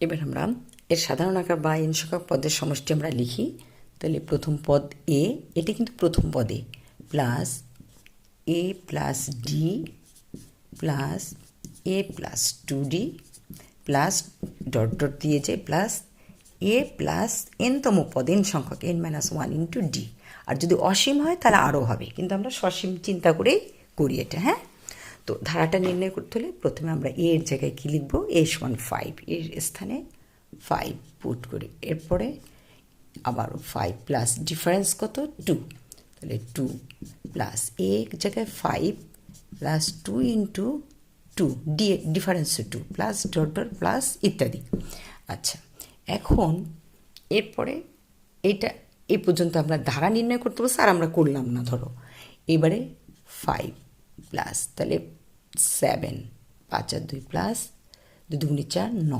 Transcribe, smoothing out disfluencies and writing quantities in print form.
এবার আমরা এর সাধারণ আকার বা n সংখ্যক পদের সমষ্টি আমরা লিখি। তাহলে প্রথম পদ a, এটি কিন্তু প্রথম পদে, plus a plus d plus a plus 2d plus dot dot দিয়ে যে প্লাস a প্লাস n-তম পদ, n সংখ্যক n-1 ইন্টু d। আর যদি অসীম হয় তাহলে আরও হবে, কিন্তু আমরা সসীম চিন্তা করেই করি এটা। হ্যাঁ, তো ধারাটা নির্ণয় করতে হলে প্রথমে আমরা a এর জায়গায় কী লিখব, a সমান 5, এর স্থানে 5 পুট করি। এরপরে আবারও 5 প্লাস ডিফারেন্স কত, 2, তাহলে 2 প্লাস a জায়গায় 5 plus 2 into 2, D difference 2 plus dot dot plus ইত্যাদি। আচ্ছা, এখন এরপরে এটা এই পর্যন্ত আমরা ধারা নির্ণয় করতে বলছি, আর আমরা করলাম না। ধরো এবারে 5 প্লাস, তাহলে 7, 5 আর 2 প্লাস 2 দুগুণে 4, 9।